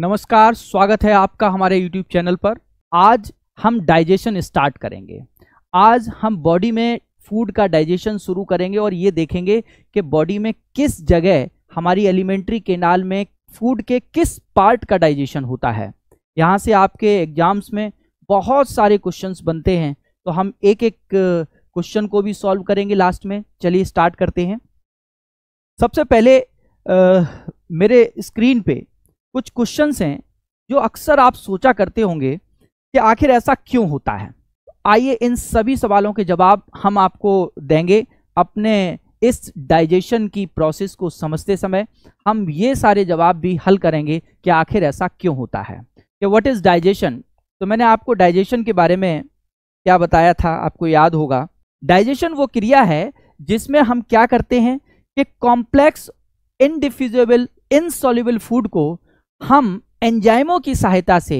नमस्कार, स्वागत है आपका हमारे YouTube चैनल पर। आज हम डाइजेशन स्टार्ट करेंगे। आज हम बॉडी में फूड का डाइजेशन शुरू करेंगे और ये देखेंगे कि बॉडी में किस जगह हमारी एलिमेंट्री कैनाल में फूड के किस पार्ट का डाइजेशन होता है। यहाँ से आपके एग्जाम्स में बहुत सारे क्वेश्चंस बनते हैं, तो हम एक एक क्वेश्चन को भी सॉल्व करेंगे लास्ट में। चलिए स्टार्ट करते हैं। सबसे पहले मेरे स्क्रीन पे कुछ क्वेश्चंस हैं जो अक्सर आप सोचा करते होंगे कि आखिर ऐसा क्यों होता है। आइए इन सभी सवालों के जवाब हम आपको देंगे अपने इस डाइजेशन की प्रोसेस को समझते समय। हम ये सारे जवाब भी हल करेंगे कि आखिर ऐसा क्यों होता है। कि व्हाट इज डाइजेशन। तो मैंने आपको डाइजेशन के बारे में क्या बताया था, आपको याद होगा। डाइजेशन वो क्रिया है जिसमें हम क्या करते हैं कि कॉम्प्लेक्स इनडिफ्यूजिबल इनसॉल्युबल फूड को हम एंजाइमों की सहायता से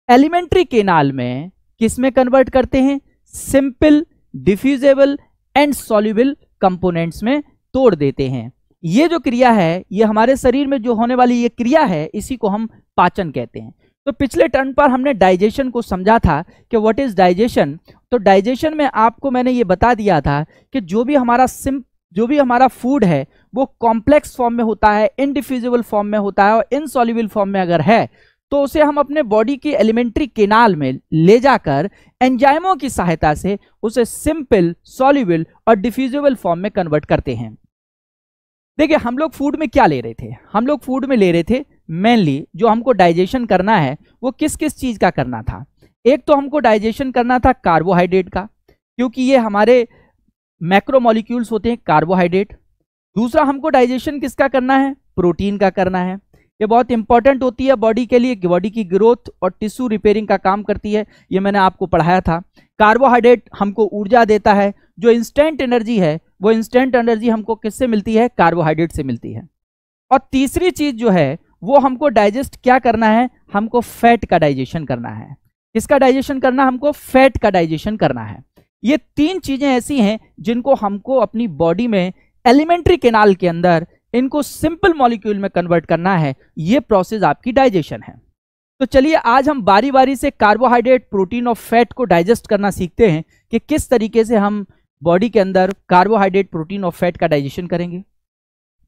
एलिमेंट्री कैनाल में किस में कन्वर्ट करते हैं, सिंपल डिफ्यूजेबल एंड सॉल्युबल कंपोनेंट्स में तोड़ देते हैं। ये जो क्रिया है, ये हमारे शरीर में जो होने वाली ये क्रिया है, इसी को हम पाचन कहते हैं। तो पिछले टर्न पर हमने डाइजेशन को समझा था कि व्हाट इज डाइजेशन। तो डाइजेशन में आपको मैंने ये बता दिया था कि जो भी हमारा फूड है वो कॉम्प्लेक्स फॉर्म में होता है, इनडिफ्यूजिबल फॉर्म में होता है और इनसॉल्युबल फॉर्म में अगर है तो उसे हम अपने बॉडी की एलिमेंट्री कैनाल में ले जाकर एंजाइमों की सहायता से उसे सिंपल, सॉल्युबल और डिफ्यूजिबल फॉर्म में कन्वर्ट करते हैं। देखिए, हम लोग फूड में क्या ले रहे थे, हम लोग फूड में ले रहे थे मेनली जो हमको डाइजेशन करना है वो किस किस चीज का करना था। एक तो हमको डाइजेशन करना था कार्बोहाइड्रेट का, क्योंकि ये हमारे मैक्रोमोलिक्यूल्स होते हैं कार्बोहाइड्रेट। दूसरा हमको डाइजेशन किसका करना है, प्रोटीन का करना है। ये बहुत इंपॉर्टेंट होती है बॉडी के लिए, बॉडी की ग्रोथ और टिश्यू रिपेयरिंग का काम करती है। ये मैंने आपको पढ़ाया था। कार्बोहाइड्रेट हमको ऊर्जा देता है, जो इंस्टेंट एनर्जी है वो इंस्टेंट एनर्जी हमको किससे मिलती है, कार्बोहाइड्रेट से मिलती है। और तीसरी चीज जो है वो हमको डाइजेस्ट क्या करना है, हमको फैट का डाइजेशन करना है। किसका डाइजेशन करना, हमको फैट का डाइजेशन करना है। ये तीन चीजें ऐसी हैं जिनको हमको अपनी बॉडी में एलिमेंट्री कैनाल के अंदर इनको सिंपल मॉलिक्यूल में कन्वर्ट करना है। ये प्रोसेस आपकी डाइजेशन है। तो चलिए आज हम बारी बारी से कार्बोहाइड्रेट, प्रोटीन और फैट को डाइजेस्ट करना सीखते हैं कि किस तरीके से हम बॉडी के अंदर कार्बोहाइड्रेट, प्रोटीन और फैट का डाइजेशन करेंगे।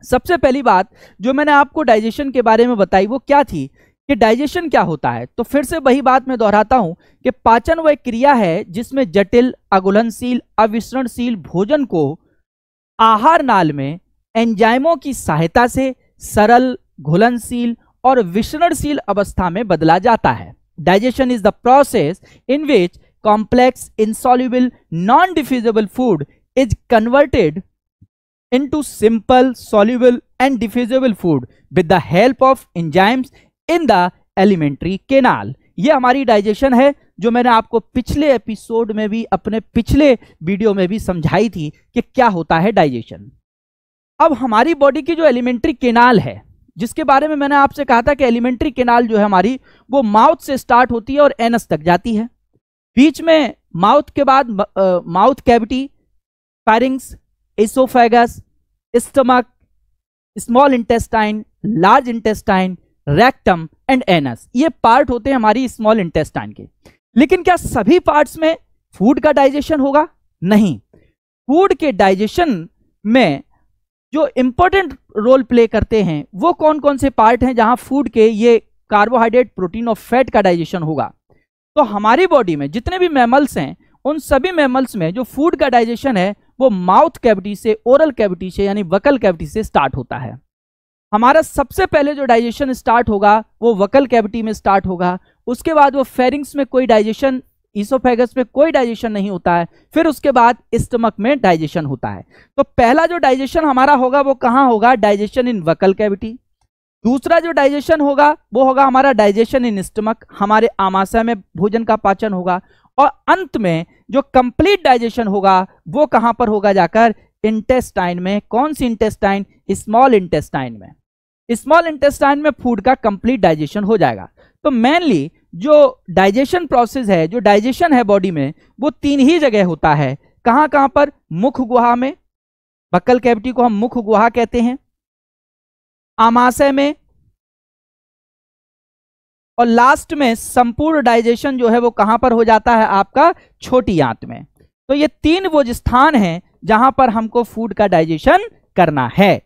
सबसे पहली बात जो मैंने आपको डाइजेशन के बारे में बताई वो क्या थी कि डाइजेशन क्या होता है। तो फिर से वही बात मैं दोहराता हूं कि पाचन वह क्रिया है जिसमें जटिल, अघुलनशील, अविसरणशील भोजन को आहार नाल में एंजाइमों की सहायता से सरल, घुलनशील और विसरणशील अवस्था में बदला जाता है। Digestion is the process in which complex insoluble non diffusible food is converted into simple, soluble and diffusible food with the help of enzymes in the alimentary canal। ये हमारी डाइजेशन है जो मैंने आपको पिछले एपिसोड में भी, अपने पिछले वीडियो में भी समझाई थी कि क्या होता है डाइजेशन। अब हमारी बॉडी की जो एलिमेंट्री कैनाल है, जिसके बारे में मैंने आपसे कहा था कि एलिमेंट्री कैनाल जो है हमारी वो माउथ से स्टार्ट होती है और एनस तक जाती है। बीच में माउथ के बाद mouth cavity, firings, oesophagus, stomach, small intestine, large intestine, rectum and anus, ये पार्ट होते हैं हमारी स्मॉल इंटेस्टाइन के। लेकिन क्या सभी पार्ट्स में फूड का डाइजेशन होगा? नहीं। फूड के डाइजेशन में जो इंपॉर्टेंट रोल प्ले करते हैं वो कौन कौन से पार्ट हैं जहां फूड के ये कार्बोहाइड्रेट, प्रोटीन और फैट का डाइजेशन होगा। तो हमारी बॉडी में जितने भी मैमल्स हैं उन सभी मैमल्स में जो फूड का डाइजेशन है वो माउथ कैविटी से, ओरल कैविटी से यानी वकल कैविटी से स्टार्ट होता है। हमारा सबसे पहले जो डाइजेशन स्टार्ट होगा वो वकल कैविटी में स्टार्ट होगा। उसके बाद वो फेरिंग्स में कोई डाइजेशन, इसोफेगस में कोई डाइजेशन नहीं होता है। फिर उसके बाद स्टमक में डाइजेशन होता है। तो पहला जो डाइजेशन हमारा होगा वो कहां होगा, डाइजेशन इन वकल कैविटी। दूसरा जो डाइजेशन होगा वो होगा हमारा डाइजेशन इन स्टमक, हमारे आमाशय में भोजन का पाचन होगा। और अंत में जो कंप्लीट डाइजेशन होगा वो कहां पर होगा, जाकर इंटेस्टाइन में। कौन सी इंटेस्टाइन, स्मॉल इंटेस्टाइन में। स्मॉल इंटेस्टाइन में फूड का कंप्लीट डाइजेशन हो जाएगा। तो मेनली जो डाइजेशन प्रोसेस है, जो डाइजेशन है बॉडी में, वो तीन ही जगह होता है। कहां कहां पर, मुख गुहा में, बक्कल कैविटी को हम मुख गुहा कहते हैं, आमाशय में और लास्ट में संपूर्ण डाइजेशन जो है वो कहां पर हो जाता है, आपका छोटी आंत में। तो ये 3 वो स्थान हैं जहां पर हमको फूड का डाइजेशन करना है।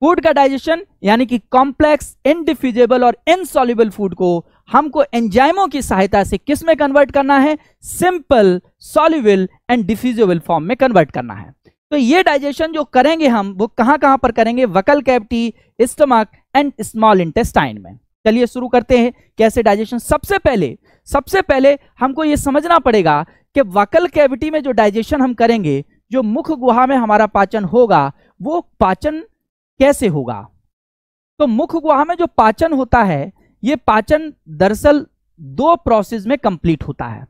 फूड का डाइजेशन यानी कि कॉम्प्लेक्स, इनडिफ्यूजिबल और इनसॉल्युबल फूड को हमको एंजाइमों की सहायता से किस में कन्वर्ट करना है, simple, soluble and diffusible form में कन्वर्ट करना है। तो ये डाइजेशन जो करेंगे हम, वो कहां कहां पर करेंगे, buccal cavity, stomach and small intestine में। चलिए शुरू करते हैं कैसे डाइजेशन। सबसे पहले हमको ये समझना पड़ेगा कि वकल कैविटी में जो डाइजेशन हम करेंगे, जो मुख गुहा में हमारा पाचन होगा, वो पाचन कैसे होगा। तो मुख गुहा में जो पाचन होता है, ये पाचन दरअसल 2 प्रोसेस में कंप्लीट होता है।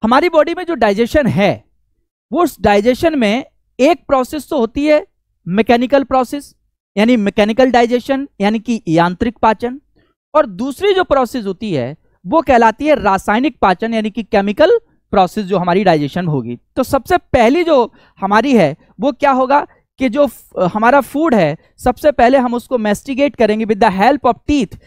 हमारी बॉडी में जो डाइजेशन है, वो उस डाइजेशन में एक प्रोसेस तो होती है मैकेनिकल प्रोसेस, यानी मैकेनिकल डाइजेशन यानी कि यांत्रिक पाचन, और दूसरी जो प्रोसेस होती है वो कहलाती है रासायनिक पाचन यानी कि केमिकल प्रोसेस, जो हमारी डाइजेशन होगी। तो सबसे पहली जो हमारी है वो क्या होगा कि जो हमारा फूड है, सबसे पहले हम उसको मैस्टिकेट करेंगे with the help of teeth.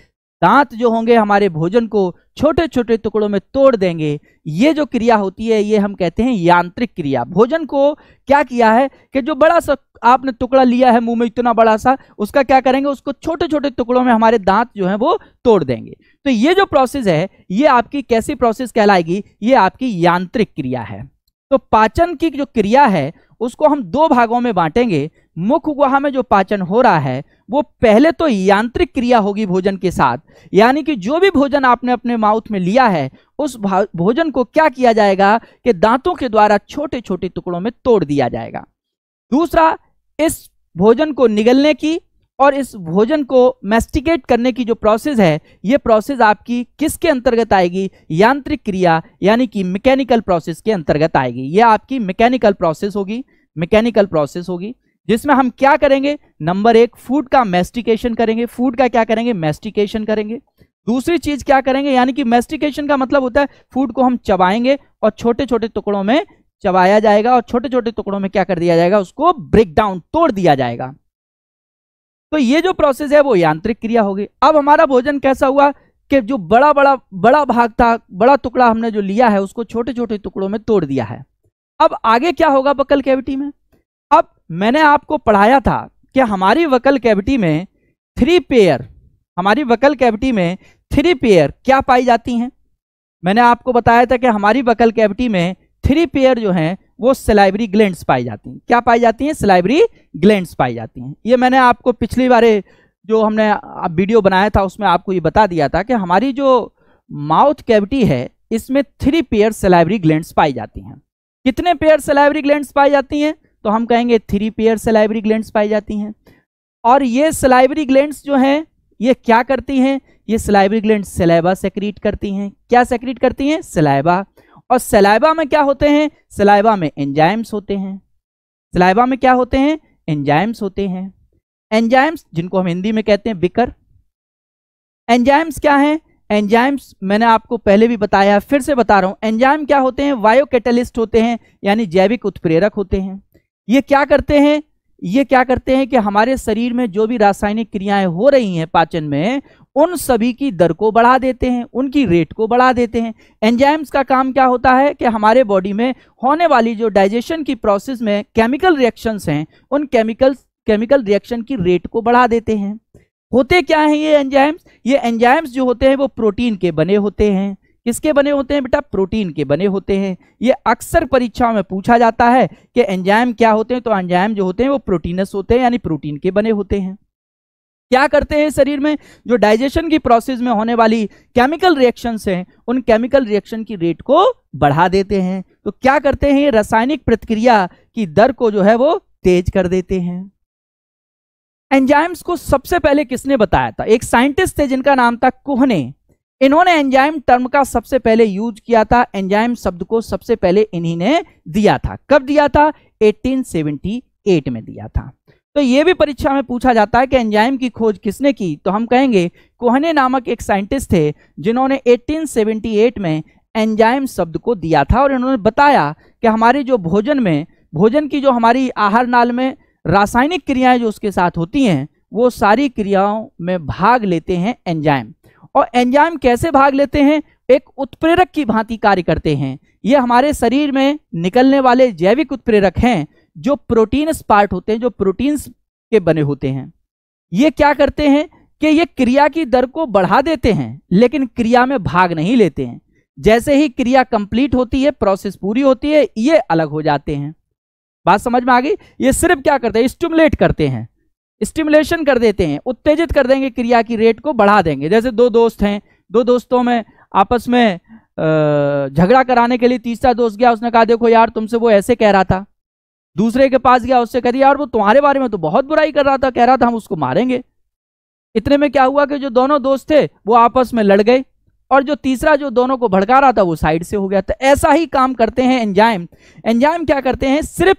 दांत जो होंगे हमारे भोजन को छोटे छोटे टुकड़ों में तोड़ देंगे। ये जो क्रिया होती है, ये हम कहते हैं यांत्रिक क्रिया। भोजन को क्या किया है कि जो बड़ा सा आपने टुकड़ा लिया है मुंह में, इतना बड़ा सा, उसका क्या करेंगे, उसको छोटे छोटे टुकड़ों में हमारे दांत जो है वो तोड़ देंगे। तो ये जो प्रोसेस है, ये आपकी कैसी प्रोसेस कहलाएगी, ये आपकी यांत्रिक क्रिया है। तो पाचन की जो क्रिया है उसको हम 2 भागों में बांटेंगे। मुख गुहा में जो पाचन हो रहा है, वो पहले तो यांत्रिक क्रिया होगी भोजन के साथ, यानी कि जो भी भोजन आपने अपने माउथ में लिया है, उस भोजन को क्या किया जाएगा कि दांतों के द्वारा छोटे छोटे टुकड़ों में तोड़ दिया जाएगा। दूसरा, इस भोजन को निगलने की और इस भोजन को मैस्टिकेट करने की जो प्रोसेस है, ये प्रोसेस आपकी किसके अंतर्गत आएगी, यांत्रिक क्रिया यानी कि मैकेनिकल प्रोसेस के अंतर्गत आएगी। ये आपकी मैकेनिकल प्रोसेस होगी, जिसमें हम क्या करेंगे, नंबर 1 फूड का मैस्टिकेशन करेंगे। फूड का क्या करेंगे, मैस्टिकेशन करेंगे। दूसरी चीज क्या करेंगे, यानी कि मैस्टिकेशन का मतलब होता है फूड को हम चबाएंगे और छोटे छोटे टुकड़ों में चबाया जाएगा, और छोटे छोटे टुकड़ों में क्या कर दिया जाएगा, उसको ब्रेक डाउन, तोड़ दिया जाएगा। तो ये जो प्रोसेस है वो यांत्रिक क्रिया होगी। अब हमारा भोजन कैसा हुआ कि जो बड़ा भाग था, बड़ा टुकड़ा हमने जो लिया है, उसको छोटे छोटे टुकड़ों में तोड़ दिया है। अब आगे क्या होगा वकल कैविटी में। अब मैंने आपको पढ़ाया था कि हमारी वकल कैविटी में 3 पेयर क्या पाई जाती हैं। मैंने आपको बताया था कि हमारी वकल कैविटी में 3 पेयर जो हैं वो सलाइवरी ग्लैंड्स पाई जाती हैं। क्या पाई जाती हैं, सलाइवरी ग्लैंड्स पाई जाती हैं। ये मैंने आपको पिछली बार जो हमने वीडियो बनाया था उसमें आपको ये बता दिया था कि हमारी जो माउथ कैविटी है, इसमें 3 पेयर सलाइवरी ग्लैंड्स पाई जाती हैं। कितने पेयर सलाइवरी ग्लैंड्स पाई जाती हैं, तो हम कहेंगे 3 पेयर सलाइवरी ग्लैंड्स पाई जाती हैं। और ये सलाइवरी ग्लैंड्स जो हैं, ये क्या करती हैं, ये सलाइवरी ग्लैंड्स सलाइवा सेक्रीट करती हैं। क्या सेक्रीट करती हैं, सलाइवा। और सलाइवा में क्या होते हैं, सलाइवा में एंजाइम्स होते हैं। सलाइवा में क्या होते हैं, एंजाइम्स होते हैं। एंजाइम्स जिनको हम हिंदी में कहते हैं बिकर। एंजाइम्स क्या हैं, एंजाइम्स मैंने आपको पहले भी बताया, फिर से बता रहा हूं। एंजाइम क्या होते हैं, बायोकैटालिस्ट होते हैं, यानी जैविक उत्प्रेरक होते हैं। ये क्या करते हैं कि हमारे शरीर में जो भी रासायनिक क्रियाएं हो रही हैं पाचन में, उन सभी की दर को बढ़ा देते हैं, उनकी रेट को बढ़ा देते हैं। एंजाइम्स का काम क्या होता है कि हमारे बॉडी में होने वाली जो डाइजेशन की प्रोसेस में केमिकल रिएक्शंस हैं, उन केमिकल रिएक्शन की रेट को बढ़ा देते हैं। होते क्या हैं ये एंजाइम्स, ये एंजाइम्स जो होते हैं वो प्रोटीन के बने होते हैं। किसके बने होते हैं बेटा, प्रोटीन के बने होते हैं। ये अक्सर परीक्षाओं में पूछा जाता है कि एंजाइम क्या होते हैं, तो एंजाइम जो होते हैं वो प्रोटीनस होते हैं, यानी प्रोटीन के बने होते हैं। क्या करते हैं शरीर में, जो डाइजेशन की प्रोसेस में होने वाली केमिकल रिएक्शंस हैं, उन केमिकल रिएक्शन की रेट को बढ़ा देते हैं। तो क्या करते हैं, ये रासायनिक प्रतिक्रिया की दर को जो है वो तेज कर देते हैं। एंजाइम्स को सबसे पहले किसने बताया था, एक साइंटिस्ट थे जिनका नाम था कोहने। इन्होंने एंजाइम टर्म का सबसे पहले यूज किया था। एंजाइम शब्द को सबसे पहले इन्हीं ने दिया था। कब दिया था, 1878 में दिया था। तो ये भी परीक्षा में पूछा जाता है कि एंजाइम की खोज किसने की, तो हम कहेंगे कोहने नामक एक साइंटिस्ट थे जिन्होंने 1878 में एंजाइम शब्द को दिया था। और इन्होंने बताया कि हमारे जो भोजन की जो हमारी आहार नाल में रासायनिक क्रियाएं जो उसके साथ होती हैं, वो सारी क्रियाओं में भाग लेते हैं एंजाइम। और एंजाइम कैसे भाग लेते हैं? एक उत्प्रेरक की भांति कार्य करते हैं। ये हमारे शरीर में निकलने वाले जैविक उत्प्रेरक हैं जो प्रोटीन्स पार्ट होते हैं, जो प्रोटीन्स के बने होते हैं। ये क्या करते हैं कि ये क्रिया की दर को बढ़ा देते हैं, लेकिन क्रिया में भाग नहीं लेते हैं। जैसे ही क्रिया कंप्लीट होती है, प्रोसेस पूरी होती है, ये अलग हो जाते हैं। बात समझ में आ गई? ये सिर्फ क्या करते हैं? स्टिमुलेट करते हैं, स्टिमुलेशन कर देते हैं, उत्तेजित कर देंगे, क्रिया की रेट को बढ़ा देंगे। जैसे दो दोस्त हैं, दो दोस्तों में आपस में झगड़ा कराने के लिए तीसरा दोस्त गया, उसने कहा देखो यार तुमसे वो ऐसे कह रहा था। दूसरे के पास गया, उससे कह दिया यार वो तुम्हारे बारे में तो बहुत बुराई कर रहा था, कह रहा था हम उसको मारेंगे। इतने में क्या हुआ कि जो दोनों दोस्त थे वो आपस में लड़ गए और जो तीसरा जो दोनों को भड़का रहा था वो साइड से हो गया। तो ऐसा ही काम करते हैं एंजाइम। एंजाइम क्या करते हैं? सिर्फ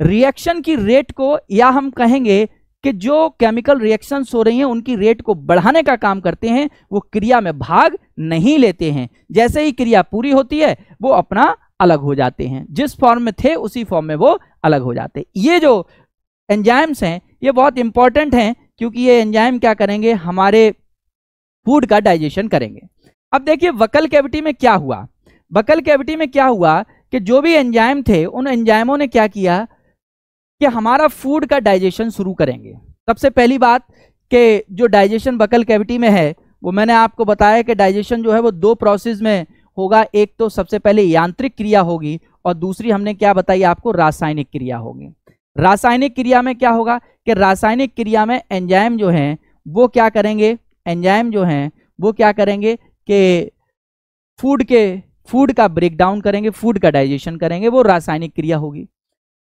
रिएक्शन की रेट को, या हम कहेंगे कि जो केमिकल रिएक्शंस हो रही हैं उनकी रेट को बढ़ाने का काम करते हैं। वो क्रिया में भाग नहीं लेते हैं। जैसे ही क्रिया पूरी होती है वो अपना अलग हो जाते हैं, जिस फॉर्म में थे उसी फॉर्म में वो अलग हो जाते हैं। ये जो एंजाइम्स हैं ये बहुत इंपॉर्टेंट हैं, क्योंकि ये एंजाइम क्या करेंगे? हमारे फूड का डाइजेशन करेंगे। अब देखिए वकल कैविटी में क्या हुआ। वकल कैविटी में क्या हुआ कि जो भी एंजाइम थे उन एंजाइमों ने क्या किया कि हमारा फूड का डाइजेशन शुरू करेंगे। सबसे पहली बात कि जो डाइजेशन वकल कैविटी में है वो मैंने आपको बताया कि डाइजेशन जो है वो दो प्रोसेस में होगा। एक तो सबसे पहले यांत्रिक क्रिया होगी और दूसरी हमने क्या बताई आपको? रासायनिक क्रिया होगी। रासायनिक क्रिया में क्या होगा कि रासायनिक क्रिया में एंजाइम जो हैं वो क्या करेंगे? एंजाइम जो हैं वो क्या करेंगे कि फूड का ब्रेकडाउन करेंगे, फूड का डाइजेशन करेंगे। वो रासायनिक क्रिया होगी।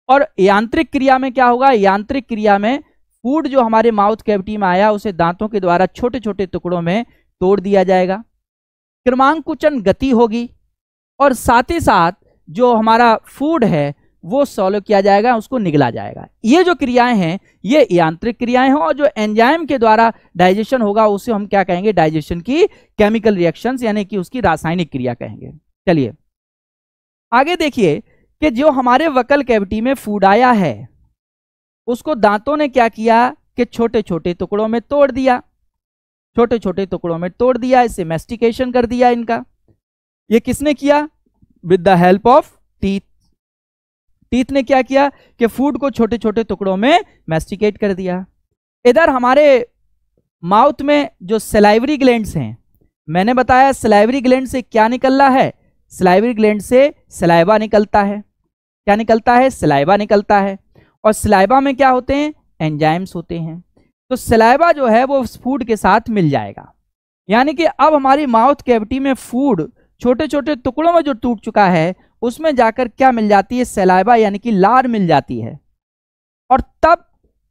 और यांत्रिक क्रिया में क्या होगा? यांत्रिक क्रिया में फूड जो हमारे माउथ कैविटी में आया उसे दांतों के द्वारा छोटे छोटे टुकड़ों में तोड़ दिया जाएगा। क्रमांकुचन गति होगी और साथ ही साथ जो हमारा फूड है वो सॉलो किया जाएगा, उसको निगला जाएगा। ये जो क्रियाएं हैं ये यांत्रिक क्रियाएं हैं। और जो एंजाइम के द्वारा डाइजेशन होगा उसे हम क्या कहेंगे? डाइजेशन की केमिकल रिएक्शंस, यानी कि उसकी रासायनिक क्रिया कहेंगे। चलिए आगे देखिए कि जो हमारे वकल कैविटी में फूड आया है उसको दांतों ने क्या किया कि छोटे छोटे टुकड़ों में तोड़ दिया, छोटे छोटे टुकड़ों में तोड़ दिया, इसे मैस्टिकेशन कर दिया इनका। ये किसने किया? With the help of teeth. Teeth ने क्या किया कि फूड को छोटे छोटे टुकड़ों में मैस्टिकेट कर दिया। इधर हमारे माउथ में जो सलाइवरी ग्लैंड्स हैं, मैंने बताया सलाइवरी ग्लैंड से क्या निकल रहा है? सलाइवरी ग्लैंड से सलाइवा निकलता है। क्या निकलता है? सलाइवा निकलता है। और सलाइवा में क्या होते हैं? एंजाइम्स होते हैं। तो सलाइवा जो है वो फूड के साथ मिल जाएगा, यानी कि अब हमारी माउथ कैविटी में फूड छोटे छोटे टुकड़ों में जो टूट चुका है उसमें जाकर क्या मिल जाती है? सलाइवा, यानी कि लार मिल जाती है। और तब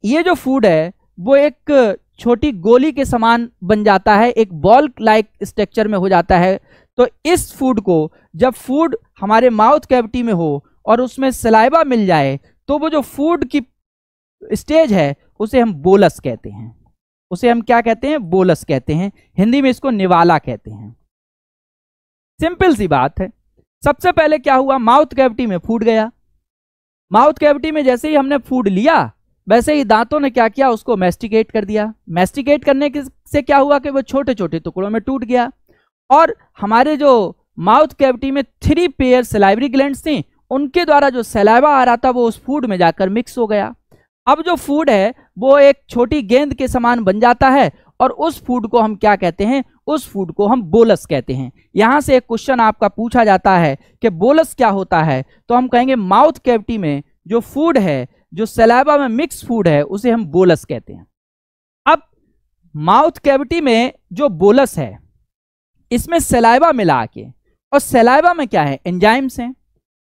ये जो फूड है वो एक छोटी गोली के समान बन जाता है, एक बॉल लाइक स्ट्रक्चर में हो जाता है। तो इस फूड को जब फूड हमारे माउथ कैविटी में हो और उसमें सलाइवा मिल जाए तो वो जो फूड की स्टेज है उसे हम बोलस कहते हैं। उसे हम क्या कहते हैं? बोलस कहते हैं। हिंदी में इसको निवाला कहते हैं। सिंपल सी बात है। सबसे पहले क्या हुआ? माउथ कैविटी में फूड गया। माउथ कैविटी में जैसे ही हमने फूड लिया वैसे ही दांतों ने क्या किया? उसको मैस्टिकेट कर दिया। मैस्टिकेट करने से क्या हुआ कि वो छोटे छोटे टुकड़ों में टूट गया। और हमारे जो माउथ कैविटी में 3 पेयर सलाइवरी ग्लैंड्स थी उनके द्वारा जो सलाइवा आ रहा था वो उस फूड में जाकर मिक्स हो गया। अब जो फूड है वो एक छोटी गेंद के समान बन जाता है और उस फूड को हम क्या कहते हैं? उस फूड को हम बोलस कहते हैं। यहां से एक क्वेश्चन आपका पूछा जाता है कि बोलस क्या होता है, तो हम कहेंगे माउथ कैविटी में जो फूड है, जो सलाइवा में मिक्स फूड है, उसे हम बोलस कहते हैं। अब माउथ कैविटी में जो बोलस है इसमें सलाइवा मिला के, और सलाइवा में क्या है? एंजाइम्स हैं।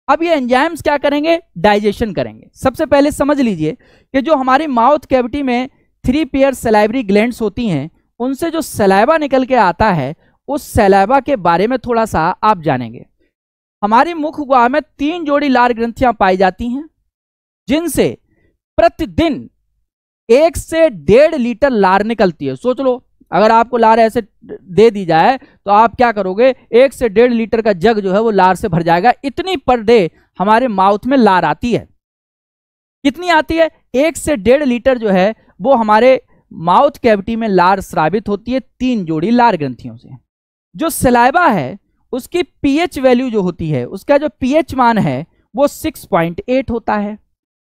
अब ये एंजाइम्स क्या करेंगे? डाइजेशन करेंगे। सबसे पहले समझ लीजिए कि जो हमारी माउथ कैविटी में 3 पेयर सलाइवरी ग्लैंड्स होती हैं उनसे जो सलाइवा निकल के आता है उस सलाइवा के बारे में थोड़ा सा आप जानेंगे। हमारी मुख गुहा में 3 जोड़ी लार ग्रंथियां पाई जाती हैं जिनसे प्रतिदिन 1 से 1.5 लीटर लार निकलती है। सोच लो, अगर आपको लार ऐसे दे दी जाए तो आप क्या करोगे? 1 से 1.5 लीटर का जग जो है वो लार से भर जाएगा। इतनी पर डे हमारे माउथ में लार आती है। कितनी आती है? 1 से 1.5 लीटर जो है वो हमारे माउथ कैविटी में लार स्रावित होती है 3 जोड़ी लार ग्रंथियों से। जो सलाइवा है उसकी पीएच वैल्यू जो होती है, उसका जो पीएच मान है वो 6.8 होता है।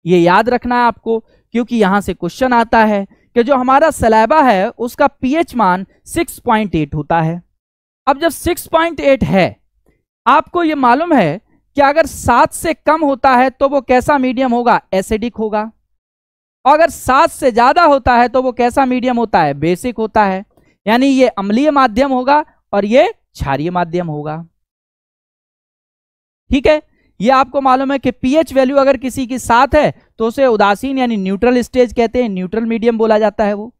ये याद रखना है आपको, क्योंकि यहां से क्वेश्चन आता है कि जो हमारा सलाइवा है उसका पीएच मान 6.8 होता है। अब जब 6.8 है, आपको ये मालूम है कि अगर 7 से कम होता है तो वो कैसा मीडियम होगा? एसिडिक होगा। और अगर 7 से ज्यादा होता है तो वो कैसा मीडियम होता है? बेसिक होता है। यानी ये अम्लीय माध्यम होगा और ये क्षारीय माध्यम होगा। ठीक है, ये आपको मालूम है कि पीएच वैल्यू अगर किसी की 7 है तो उसे उदासीन यानी न्यूट्रल स्टेज कहते हैं, न्यूट्रल मीडियम बोला जाता है, वो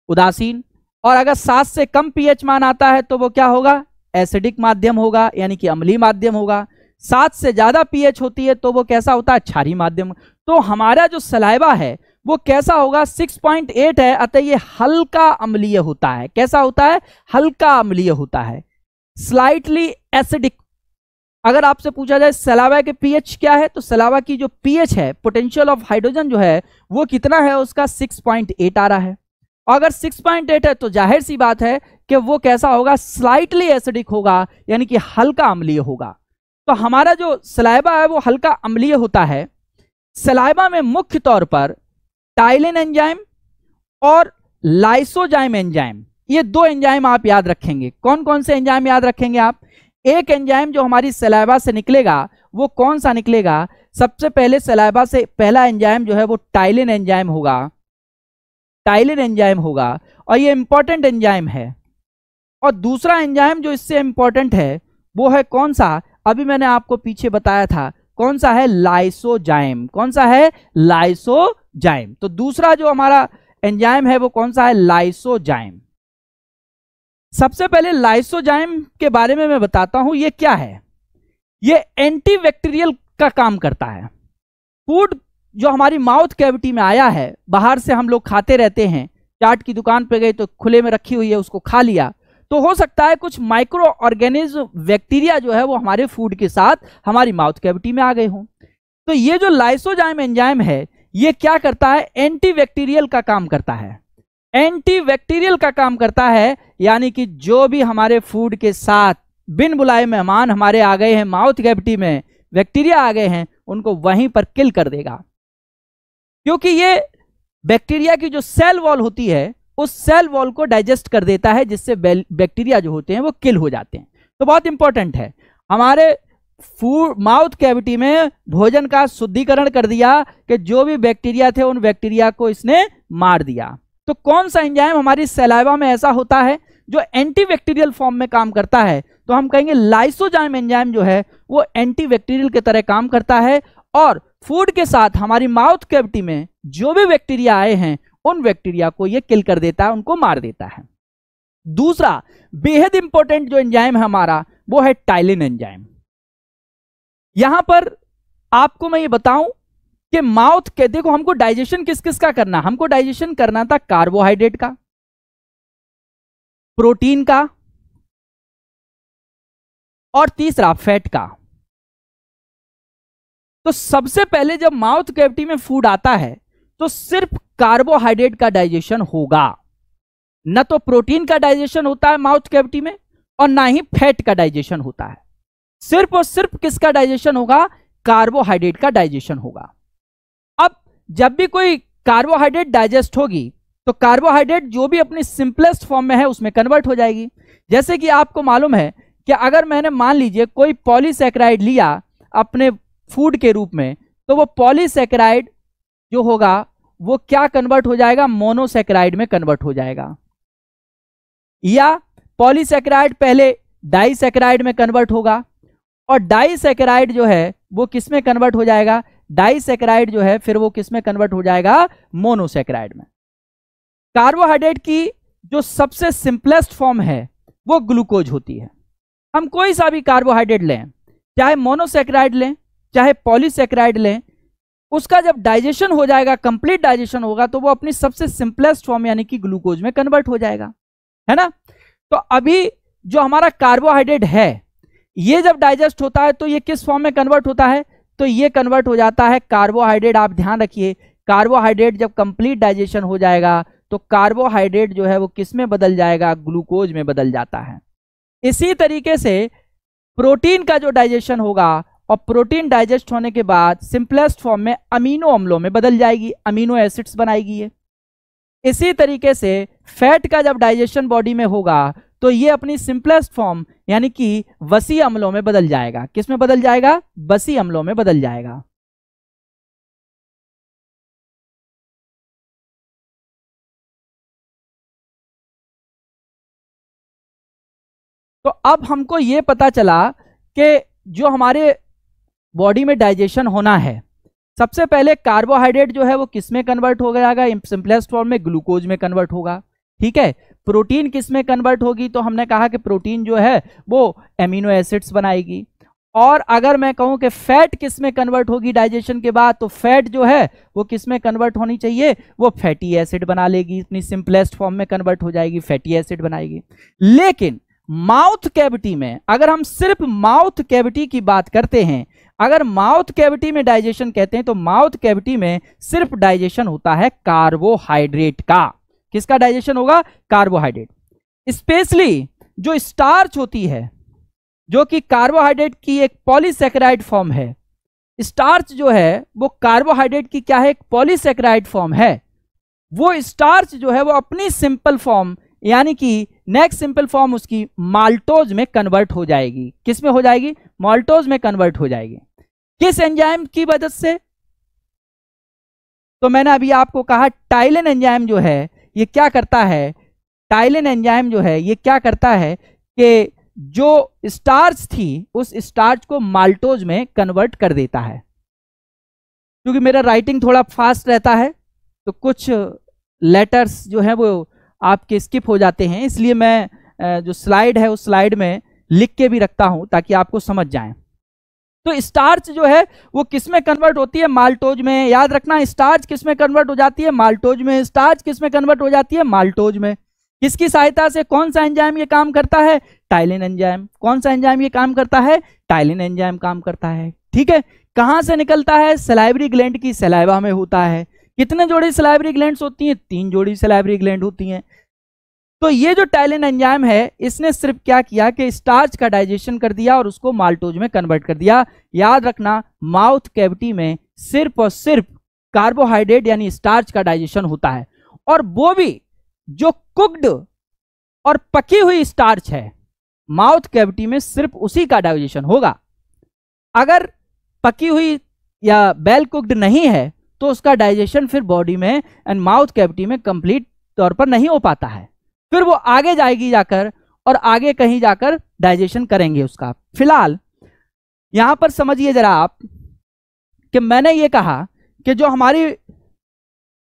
उदासीन। और अगर 7 से कम पीएच मान आता है तो वो क्या होगा? एसिडिक माध्यम होगा, यानी कि अम्लीय माध्यम होगा। 7 से ज्यादा पीएच होती है तो वो कैसा होता है? क्षारीय माध्यम। तो हमारा जो सलाइवा है वो कैसा होगा? 6.8 है, अतः ये हल्का अम्लीय होता है। कैसा होता है? हल्का अम्लीय होता है, स्लाइटली एसिडिक। अगर आपसे पूछा जाए सलाइवा के पीएच क्या है, तो सलाइवा की जो पीएच है, पोटेंशियल ऑफ हाइड्रोजन जो है वो कितना है? उसका 6.8 आ रहा है। और अगर 6.8 है तो जाहिर सी बात है कि वो कैसा होगा? स्लाइटली एसिडिक होगा, यानी कि हल्का अम्लीय होगा। तो हमारा जो सलाइवा है वो हल्का अम्लीय होता है। सलाइवा में मुख्य तौर पर टाइलिन एंजाइम और लाइसोजाइम एंजाइम, ये 2 एंजाइम आप याद रखेंगे। कौन कौन से एंजाइम याद रखेंगे आप? एक एंजाइम जो हमारी सलाइवा से निकलेगा वो कौन सा निकलेगा? सबसे पहले सलाइवा से पहला एंजाइम जो है वो टाइलिन एंजाइम होगा, टाइलिन एंजाइम होगा, और ये इंपॉर्टेंट एंजाइम है। और दूसरा एंजाइम जो इससे इंपॉर्टेंट है वो है कौन सा? अभी मैंने आपको पीछे बताया था, कौन सा है? लाइसोजाइम। कौन सा है? लाइसोजाइम। तो दूसरा जो हमारा एंजाइम है वो कौन सा है? लाइसोजाइम। सबसे पहले लाइसोजाइम के बारे में मैं बताता हूं, ये क्या है। ये एंटीबैक्टीरियल का काम करता है। फूड जो हमारी माउथ कैविटी में आया है, बाहर से हम लोग खाते रहते हैं, चाट की दुकान पे गए तो खुले में रखी हुई है, उसको खा लिया, तो हो सकता है कुछ माइक्रो ऑर्गेनिज्म, बैक्टीरिया जो है वो हमारे फूड के साथ हमारी माउथ कैविटी में आ गए हों। तो ये जो लाइसोजाइम एंजाइम है ये क्या करता है? एंटीबैक्टीरियल का काम करता है। एंटीबैक्टीरियल का काम करता है, यानी कि जो भी हमारे फूड के साथ बिन बुलाए मेहमान हमारे आ गए हैं, माउथ कैविटी में बैक्टीरिया आ गए हैं, उनको वहीं पर किल कर देगा। क्योंकि ये बैक्टीरिया की जो सेल वॉल होती है उस सेल वॉल को डाइजेस्ट कर देता है, जिससे बैक्टीरिया जो होते हैं वो किल हो जाते हैं। तो बहुत इंपॉर्टेंट है, हमारे फूड माउथ कैविटी में भोजन का शुद्धिकरण कर दिया कि जो भी बैक्टीरिया थे उन बैक्टीरिया को इसने मार दिया। तो कौन सा एंजाइम हमारी सलाइवा में ऐसा होता है जो एंटीबैक्टीरियल फॉर्म में काम करता है? तो हम कहेंगे लाइसोजाइम एंजाइम जो है वो एंटीबैक्टीरियल की तरह काम करता है, और फूड के साथ हमारी माउथ कैविटी में जो भी बैक्टीरिया आए हैं उन बैक्टीरिया को ये किल कर देता है, उनको मार देता है। दूसरा बेहद इंपॉर्टेंट जो एंजाइम है हमारा वो है टाइलिन एंजाइम। यहां पर आपको मैं ये बताऊं कि माउथ के, देखो हमको डाइजेशन किस किस का करना? हमको डाइजेशन करना था कार्बोहाइड्रेट का, प्रोटीन का, और तीसरा फैट का। तो सबसे पहले जब माउथ कैविटी में फूड आता है तो सिर्फ कार्बोहाइड्रेट का डाइजेशन होगा, न तो प्रोटीन का डाइजेशन होता है माउथ कैविटी में और ना ही फैट का डाइजेशन होता है। सिर्फ और सिर्फ किसका डाइजेशन होगा? कार्बोहाइड्रेट का डाइजेशन होगा। अब जब भी कोई कार्बोहाइड्रेट डाइजेस्ट होगी तो कार्बोहाइड्रेट जो भी अपनी सिंपलेस्ट फॉर्म में है उसमें कन्वर्ट हो जाएगी। जैसे कि आपको मालूम है कि अगर मैंने मान लीजिए कोई पॉलीसैकेराइड लिया अपने फूड के रूप में, तो वो पॉलीसैकेराइड जो होगा वो क्या कन्वर्ट हो जाएगा? मोनोसैकेराइड में कन्वर्ट हो जाएगा। या पॉलीसैकेराइड पहले डाइसैकेराइड में कन्वर्ट होगा, और डाइसैकेराइड जो है वो किस में कन्वर्ट हो जाएगा? डाइसैकेराइड जो है फिर वो किस में कन्वर्ट हो जाएगा? मोनोसैकेराइड में। कार्बोहाइड्रेट की जो सबसे सिंपलेस्ट फॉर्म है वो ग्लूकोज होती है। हम कोई सा भी कार्बोहाइड्रेट लें, चाहे मोनोसैकेराइड लें चाहे पॉलीसैकेराइड लें, उसका जब डाइजेशन हो जाएगा, कंप्लीट डाइजेशन होगा, तो वो अपनी सबसे सिंपलेस्ट फॉर्म यानी कि ग्लूकोज में कन्वर्ट हो जाएगा, है ना। तो अभी जो हमारा कार्बोहाइड्रेट है ये जब डाइजेस्ट होता है तो ये किस फॉर्म में कन्वर्ट होता है? तो ये कन्वर्ट हो जाता है कार्बोहाइड्रेट। आप ध्यान रखिए, कार्बोहाइड्रेट जब कंप्लीट डाइजेशन हो जाएगा तो कार्बोहाइड्रेट जो है वो किस में बदल जाएगा, ग्लूकोज में बदल जाता है। इसी तरीके से प्रोटीन का जो डाइजेशन होगा, और प्रोटीन डाइजेस्ट होने के बाद सिंपलेस्ट फॉर्म में अमीनो अम्लों में बदल जाएगी, अमीनो एसिड्स बनाएगी ये। इसी तरीके से फैट का जब डाइजेशन बॉडी में होगा तो ये अपनी सिंपलेस्ट फॉर्म यानी कि वसी अम्लों में बदल जाएगा। किस में बदल जाएगा, वसी अम्लों में बदल जाएगा। तो अब हमको ये पता चला कि जो हमारे बॉडी में डाइजेशन होना है, सबसे पहले कार्बोहाइड्रेट जो है वो किस में कन्वर्ट हो जाएगा, सिंपलेस्ट फॉर्म में ग्लूकोज में कन्वर्ट होगा। ठीक है, प्रोटीन किस में कन्वर्ट होगी, तो हमने कहा कि प्रोटीन जो है वो एमिनो एसिड्स बनाएगी। और अगर मैं कहूं कि फैट किस में कन्वर्ट होगी डाइजेशन के बाद, तो फैट जो है वो किस में कन्वर्ट होनी चाहिए, वो फैटी एसिड बना लेगी, अपनी सिंपलेस्ट फॉर्म में कन्वर्ट हो जाएगी, फैटी एसिड बनाएगी। लेकिन माउथ कैविटी में, अगर हम सिर्फ माउथ कैविटी की बात करते हैं, अगर माउथ कैविटी में डाइजेशन कहते हैं, तो माउथ कैविटी में सिर्फ डाइजेशन होता है कार्बोहाइड्रेट का। किसका डाइजेशन होगा, कार्बोहाइड्रेट। स्पेशली जो स्टार्च होती है, जो कि कार्बोहाइड्रेट की एक पॉलीसैकेराइड फॉर्म है, स्टार्च जो है वो कार्बोहाइड्रेट की क्या है, एक पॉलीसैकेराइड फॉर्म है। वो स्टार्च जो है वो अपनी सिंपल फॉर्म यानी कि नेक्स्ट सिंपल फॉर्म उसकी माल्टोज में कन्वर्ट हो जाएगी। किस में हो जाएगी, माल्टोज में कन्वर्ट हो जाएगी। किस एंजाइम की वजह से, तो मैंने अभी आपको कहा टाइलिन एंजाइम जो है ये क्या करता है, टाइलिन एंजाइम जो है ये क्या करता है कि जो स्टार्च थी उस स्टार्च को माल्टोज में कन्वर्ट कर देता है। क्योंकि मेरा राइटिंग थोड़ा फास्ट रहता है तो कुछ लेटर्स जो है वो आपके स्किप हो जाते हैं, इसलिए मैं जो स्लाइड है उस स्लाइड में लिख के भी रखता हूं ताकि आपको समझ जाए। तो स्टार्च जो है वो किस में कन्वर्ट होती है, माल्टोज में। याद रखना, स्टार्च किस में कन्वर्ट हो जाती है, माल्टोज में। स्टार्च किस में कन्वर्ट हो जाती है, माल्टोज में। किसकी सहायता से, कौन सा एंजाइम ये काम करता है, टाइलिन एंजाइम। कौन सा एंजाइम ये काम करता है, टाइलिन एंजाइम काम करता है। ठीक है, कहां से निकलता है, सलाइवरी ग्लैंड की सलाइवा में होता है। कितने जोड़ी सलाइवरी ग्लैंड्स होती हैं, 3 जोड़ी सलाइवरी ग्लैंड होती हैं। तो ये जो टाइलिन एंजाइम है इसने सिर्फ क्या किया कि स्टार्च का डाइजेशन कर दिया और उसको माल्टोज में कन्वर्ट कर दिया। याद रखना, माउथ कैविटी में सिर्फ और सिर्फ कार्बोहाइड्रेट यानी स्टार्च का डाइजेशन होता है, और वो भी जो कुक्ड और पकी हुई स्टार्च है, माउथ कैविटी में सिर्फ उसी का डाइजेशन होगा। अगर पकी हुई या वेल कुक्ड नहीं है तो उसका डाइजेशन फिर बॉडी में एंड माउथ कैविटी में कंप्लीट तौर पर नहीं हो पाता है। फिर वो आगे जाएगी जाकर और आगे कहीं जाकर डाइजेशन करेंगे उसका। फिलहाल यहां पर समझिए जरा आप कि मैंने ये कहा कि जो हमारी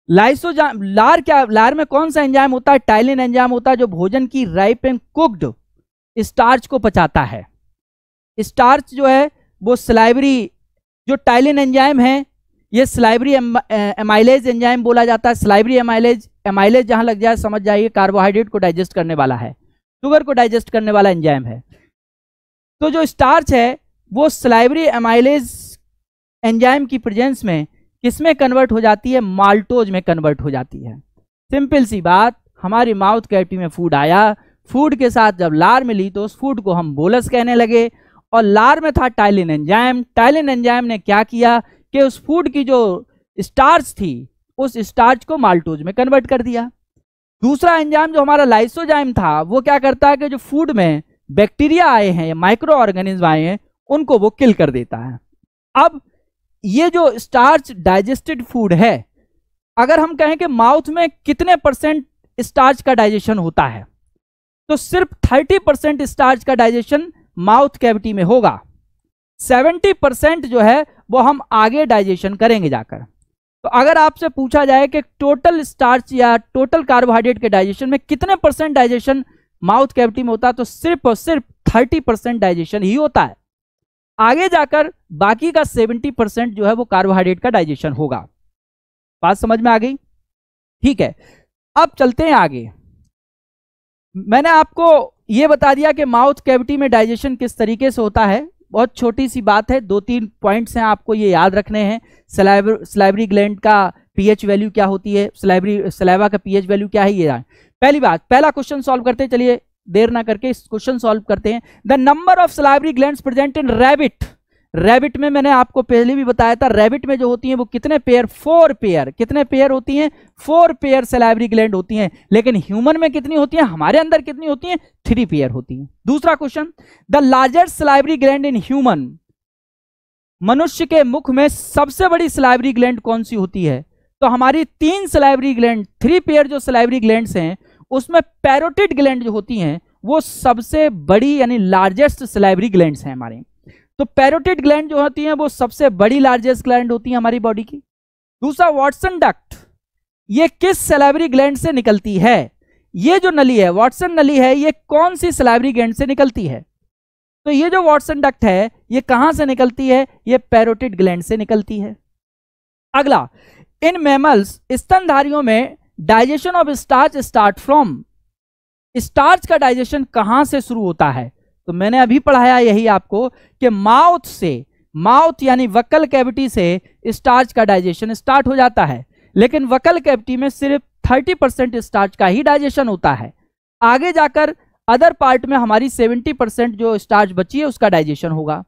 लाइसोजाइम, लार में कौन सा एंजाइम होता है, टाइलिन एंजाइम होता है, जो भोजन की राइप एंड कुक्ड स्टार्च को पचाता है। स्टार्च जो है वो सलाइवरी, जो टाइलिन एंजाइम है ये सलाइवरी एमाइलेज एंजाइम बोला जाता है। सलाइवरी एमाइलेज जहां लग जाए समझ जाइए कार्बोहाइड्रेट को डाइजेस्ट करने वाला है, शुगर को डाइजेस्ट करने वाला एंजाइम है। तो जो स्टार्च है वो सलाइवरी एमाइलेज एंजाइम की प्रेजेंस में किसमें कन्वर्ट हो जाती है, माल्टोज में कन्वर्ट हो जाती है। सिंपल सी बात, हमारी माउथ कैविटी में फूड आया, फूड के साथ जब लार मिली तो उस फूड को हम बोलस कहने लगे, और लार में था टाइलिन एंजाइम। टाइलिन एंजाइम ने क्या किया कि उस फूड की जो स्टार्च थी उस स्टार्च को माल्टोज में कन्वर्ट कर दिया। दूसरा एंजाइम जो हमारा लाइसोजाइम था वो क्या करता है कि जो फूड में बैक्टीरिया आए हैं या माइक्रो ऑर्गेनिज्म आए हैं उनको वो किल कर देता है। अब ये जो स्टार्च डाइजेस्टेड फूड है, अगर हम कहें कि माउथ में कितने परसेंट स्टार्च का डाइजेशन होता है, तो सिर्फ 30% स्टार्च का डाइजेशन माउथ कैविटी में होगा। 70% जो है वो हम आगे डाइजेशन करेंगे जाकर। तो अगर आपसे पूछा जाए कि टोटल स्टार्च या टोटल कार्बोहाइड्रेट के डाइजेशन में कितने परसेंट डाइजेशन माउथ कैविटी में होता है, तो सिर्फ और सिर्फ 30% डाइजेशन ही होता है। आगे जाकर बाकी का 70% जो है वो कार्बोहाइड्रेट का डाइजेशन होगा। बात समझ में आ गई? ठीक है, अब चलते हैं आगे। मैंने आपको यह बता दिया कि माउथ कैविटी में डाइजेशन किस तरीके से होता है। बहुत छोटी सी बात है, 2-3 पॉइंट्स हैं आपको ये याद रखने हैं। सलाइवरी ग्लैंड का पीएच वैल्यू क्या होती है, सलाइवा का पीएच वैल्यू क्या है, ये जाने। पहली बात, पहला क्वेश्चन सॉल्व करते हैं, चलिए देर ना करके इस क्वेश्चन सॉल्व करते हैं। The number of salivary glands present in rabbit. Rabbit में मैंने आपको पहले भी बताया था, रैबिट में जो होती हैं वो कितने पेयर, 4 पेयर, कितने पेयर होती हैं, 4 पेयर सलाइवरी ग्लैंड होती हैं। लेकिन ह्यूमन में कितनी होती हैं, हमारे अंदर कितनी होती हैं, 3 पेयर होती हैं। दूसरा question, the largest salivary gland in human. मनुष्य के मुख में सबसे बड़ी सलाइवरी ग्लैंड कौन सी होती है? तो हमारी 3 सलाइवरी ग्लैंड, 3 पेयर जो सलाइवरी ग्लैंड्स हैं उसमें पैरोटिड ग्लैंड जो होती हैं वो सबसे बड़ी यानी लार्जेस्ट सलाइवरी ग्लैंड्स हैं हमारे। तो पैरोटिड ग्लैंड जो होती हैं वो सबसे बड़ी लार्जेस्ट ग्लैंड होती है हमारी बॉडी की। दूसरा, वाटसन डक्ट, ये किस सलाइवरी ग्लैंड से निकलती है? ये जो नली है, वाटसन नली है, ये कौन सी सलाइवरी ग्लैंड से निकलती है? तो ये जो वाटसन डक्ट है ये कहां से निकलती है? ये पैरोटिड ग्लैंड से निकलती है। अगला, इन मैमल्स, स्तनधारियों में digestion of starch start from. Starch का डाइजेशन कहां से शुरू होता है? तो मैंने अभी पढ़ाया यही आपको कि माउथ से, माउथ यानी वक्कल कैविटी से स्टार्च का डाइजेशन स्टार्ट हो जाता है। लेकिन वक्कल कैविटी में सिर्फ 30% स्टार्च का ही डाइजेशन होता है। आगे जाकर अदर पार्ट में हमारी 70% जो स्टार्च बची है उसका डाइजेशन होगा।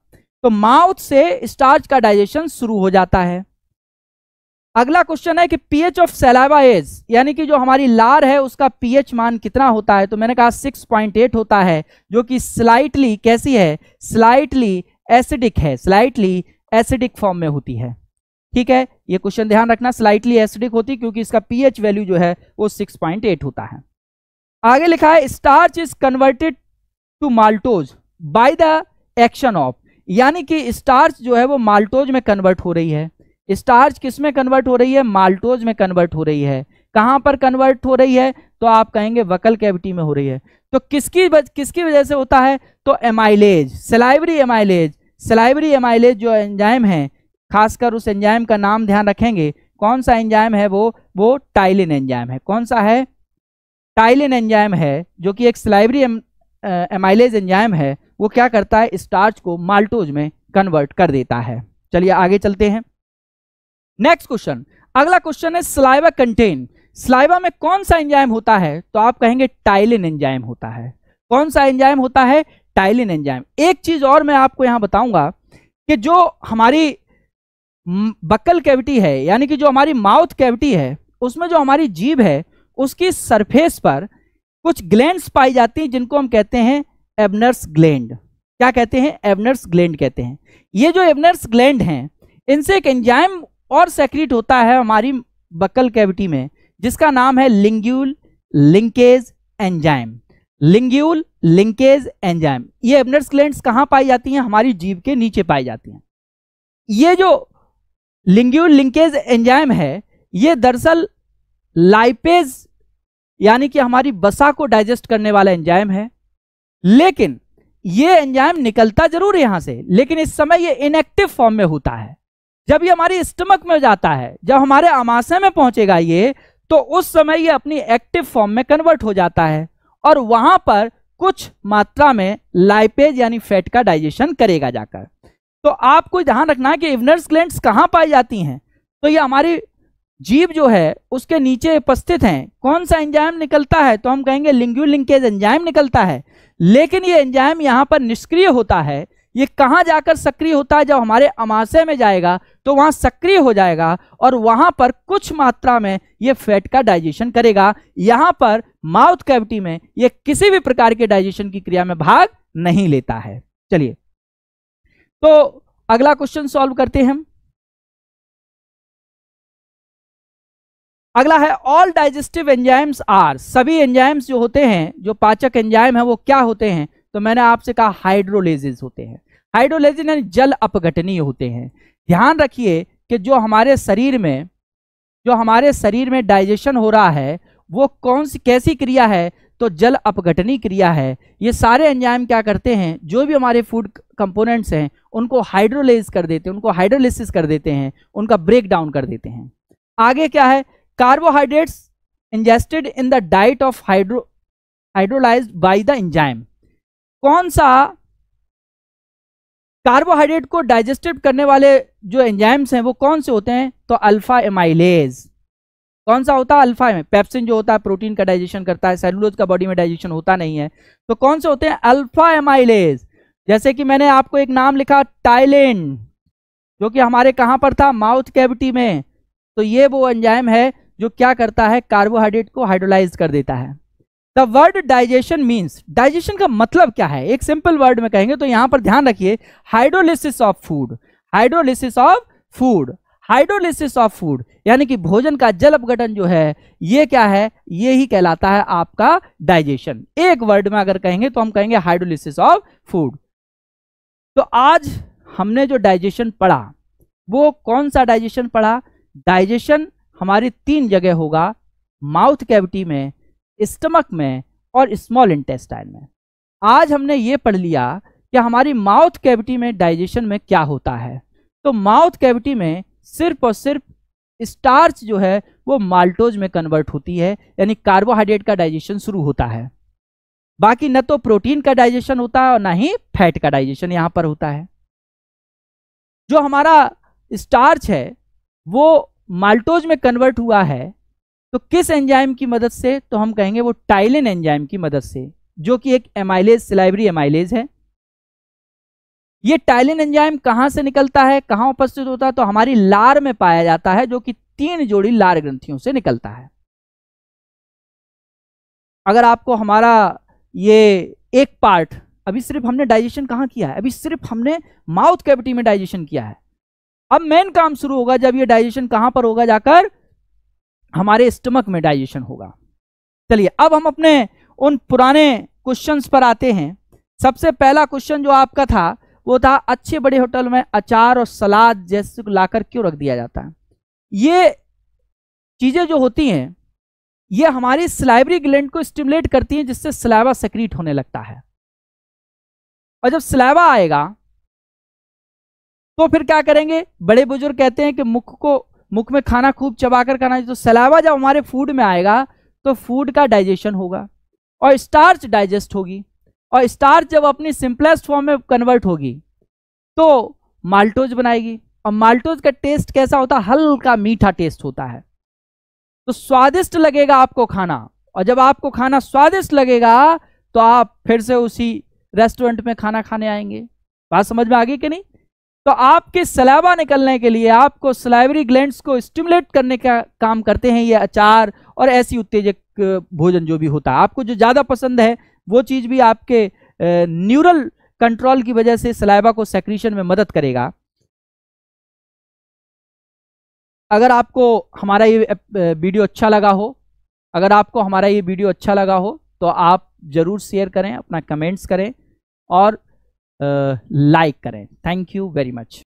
तो माउथ से स्टार्च का डाइजेशन शुरू हो जाता है। अगला क्वेश्चन है कि पीएच ऑफ सलाइवा इज, यानी कि जो हमारी लार है उसका पीएच मान कितना होता है? तो मैंने कहा 6.8 होता है, जो कि स्लाइटली कैसी है, स्लाइटली एसिडिक है, स्लाइटली एसिडिक फॉर्म में होती है। ठीक है, ये क्वेश्चन ध्यान रखना, स्लाइटली एसिडिक होती है क्योंकि इसका पीएच वैल्यू जो है वो 6.8 होता है। आगे लिखा है starch is converted to maltose by the action of, यानी कि स्टार्च जो है वो माल्टोज में कन्वर्ट हो रही है। स्टार्च किस में कन्वर्ट हो रही है? माल्टोज में कन्वर्ट हो रही है। कहां पर कन्वर्ट हो रही है? तो आप कहेंगे वक्कल कैविटी में हो रही है। तो किसकी वजह से होता है? तो amylase, salivary amylase, salivary amylase जो एंजाइम है, खासकर उस एंजाइम का नाम ध्यान रखेंगे। कौन सा एंजाइम है वो टाइलिन एंजाइम है। कौन सा है? टाइलिन एंजाइम है, जो कि एक सलाइवरी एमाइलेज एंजाइम है। वो क्या करता है? स्टार्च को माल्टोज में कन्वर्ट कर देता है। चलिए आगे चलते हैं। नेक्स्ट क्वेश्चन, अगला क्वेश्चन है सलाइवा कंटेन, सलाइवा में कौन सा एंजाइम होता है? तो आप कहेंगे टाइलिन एंजाइम होता है। कौन सा एंजाइम होता है? Ptyalin enzyme. एक चीज और मैं आपको यहां बताऊंगा कि जो हमारी बक्कल कैविटी है, यानी कि जो हमारी माउथ कैविटी है, उसमें जो हमारी जीभ है उसकी सरफेस पर कुछ ग्लैंड्स पाई जाती हैं जिनको हम कहते हैं एबनर्स ग्लैंड। क्या कहते हैं? एबनर्स ग्लैंड कहते हैं। ये जो एबनर्स ग्लैंड हैं इनसे एक एंजाइम और सेक्रेट होता है हमारी बक्कल कैविटी में, जिसका नाम है lingual linkage enzyme. Lingual linkage enzyme. ये एबनर्स ग्लैंड्स कहां पाई जाती हैं? हमारी जीभ के नीचे पाई जाती हैं। ये जो लिंग्यूल लिंकेज एंजाइम है ये दरअसल लाइपेज यानी कि हमारी वसा को डाइजेस्ट करने वाला एंजाइम है। लेकिन ये एंजाइम निकलता जरूर है यहां से, लेकिन इस समय ये इनएक्टिव फॉर्म में होता है। जब ये हमारी स्टमक में जाता है, जब हमारे आमाशय में पहुंचेगा ये, तो उस समय ये अपनी एक्टिव फॉर्म में कन्वर्ट हो जाता है और वहां पर कुछ मात्रा में लाइपेज यानी फैट का डाइजेशन करेगा जाकर। तो आपको ध्यान रखना है कि एबनर्स ग्लैंड्स कहां पाई जाती हैं? तो ये हमारी जीभ जो है उसके नीचे उपस्थित हैं। कौन सा एंजाइम निकलता है? तो हम कहेंगे लिंग्यूल लिंकेज एंजाइम निकलता है। लेकिन ये एंजाइम यहां पर निष्क्रिय होता है। ये कहां जाकर सक्रिय होता है? जब हमारे आमाशय में जाएगा तो वहां सक्रिय हो जाएगा और वहां पर कुछ मात्रा में ये फैट का डाइजेशन करेगा। यहां पर माउथ कैविटी में ये किसी भी प्रकार के डाइजेशन की क्रिया में भाग नहीं लेता है। चलिए तो अगला क्वेश्चन सॉल्व करते हैं हम। अगला है ऑल डाइजेस्टिव एंजाइम्स आर, सभी एंजाइम्स जो होते हैं, जो पाचक एंजाइम है वो क्या होते हैं? तो मैंने आपसे कहा हाइड्रोलेजिस होते हैं। हाइड्रोलेजिस यानी जल अपघटनीय होते हैं। ध्यान रखिए कि जो हमारे शरीर में डाइजेशन हो रहा है वो कौन सी कैसी क्रिया है? तो जल अपघटनीय क्रिया है। ये सारे एंजाइम क्या करते हैं? जो भी हमारे फूड कंपोनेंट्स हैं उनको हाइड्रोलेज कर देते हैं, उनको हाइड्रोलिसिस कर देते हैं, उनका ब्रेक डाउन कर देते हैं। आगे क्या है? Carbohydrates ingested in the diet of hydrolysed by the enzyme. कौन सा कार्बोहाइड्रेट को डाइजेस्टिव करने वाले जो एंजाइम्स हैं वो कौन से होते हैं? तो अल्फा एमाइलेज। कौन सा होता है? अल्फा में। पेप्सिन जो होता है प्रोटीन का डाइजेशन करता है, सेलुलोज का बॉडी में डाइजेशन होता नहीं है। तो कौन से होते हैं? Alpha amylase. जैसे कि मैंने आपको एक नाम लिखा टाइलिन, जो कि हमारे कहां पर था? माउथ कैविटी में। तो ये वो एंजाइम है जो क्या करता है? कार्बोहाइड्रेट को हाइड्रोलाइज कर देता है। The word digestion means, digestion का मतलब क्या है? एक सिंपल वर्ड में कहेंगे तो यहां पर ध्यान रखिए, hydrolysis of food. Hydrolysis of food, hydrolysis of food यानी कि भोजन का जल अपघटन जो है, ये क्या है? ये ही कहलाता है आपका डाइजेशन। एक वर्ड में अगर कहेंगे तो हम कहेंगे हाइड्रोलिसिस ऑफ फूड। तो आज हमने जो डाइजेशन पढ़ा वो कौन सा डाइजेशन पढ़ा? डाइजेशन हमारी 3 जगह होगा, माउथ कैविटी में, स्टमक में और स्मॉल इंटेस्टाइन में। आज हमने ये पढ़ लिया कि हमारी माउथ कैविटी में डाइजेशन में क्या होता है। तो माउथ कैविटी में सिर्फ और सिर्फ स्टार्च जो है वो माल्टोज में कन्वर्ट होती है, यानी कार्बोहाइड्रेट का डाइजेशन शुरू होता है। बाकी न तो प्रोटीन का डाइजेशन होता है और ना ही फैट का डाइजेशन यहां पर होता है। जो हमारा स्टार्च है वो माल्टोज में कन्वर्ट हुआ है, तो किस एंजाइम की मदद से? तो हम कहेंगे वो टाइलिन एंजाइम की मदद से, जो कि एक एमाइलेज, सिलाइवरी एमाइलेज है। ये टाइलिन एंजाइम कहां से निकलता है, कहां उपस्थित होता है? तो हमारी लार में पाया जाता है, जो कि 3 जोड़ी लार ग्रंथियों से निकलता है। अगर आपको हमारा ये एक पार्ट, अभी सिर्फ हमने डाइजेशन कहां किया है? अभी सिर्फ हमने माउथ कैविटी में डाइजेशन किया है। अब मेन काम शुरू होगा जब ये डाइजेशन कहां पर होगा? जाकर हमारे स्टमक में डाइजेशन होगा। चलिए अब हम अपने उन पुराने क्वेश्चंस पर आते हैं। सबसे पहला क्वेश्चन जो आपका था वो था, अच्छे बड़े होटल में अचार और सलाद जैसे लाकर क्यों रख दिया जाता है? ये चीजें जो होती हैं ये हमारी सलाइवरी ग्लैंड को स्टिमुलेट करती हैं, जिससे सलाइवा सेक्रीट होने लगता है। और जब सलाइवा आएगा तो फिर क्या करेंगे? बड़े बुजुर्ग कहते हैं कि मुख में खाना खूब चबाकर खाना चाहिए। तो सलाइवा जब हमारे फूड में आएगा तो फूड का डाइजेशन होगा और स्टार्च डाइजेस्ट होगी, और स्टार्च जब अपनी सिंपलेस्ट फॉर्म में कन्वर्ट होगी तो माल्टोज बनाएगी। और माल्टोज का टेस्ट कैसा होता है? हल्का मीठा टेस्ट होता है। तो स्वादिष्ट लगेगा आपको खाना, और जब आपको खाना स्वादिष्ट लगेगा तो आप फिर से उसी रेस्टोरेंट में खाना खाने आएंगे। बात समझ में आ गई कि नहीं? तो आपके सलाइवा निकलने के लिए, आपको सलाइवरी ग्लैंड्स को स्टिमुलेट करने का काम करते हैं ये अचार और ऐसी उत्तेजक भोजन जो भी होता है। आपको जो ज्यादा पसंद है वो चीज भी आपके न्यूरल कंट्रोल की वजह से सलाइवा को सेक्रीशन में मदद करेगा। अगर आपको हमारा ये वीडियो अच्छा लगा हो, तो आप जरूर शेयर करें, अपना कमेंट्स करें और लाइक करें। Thank you very much.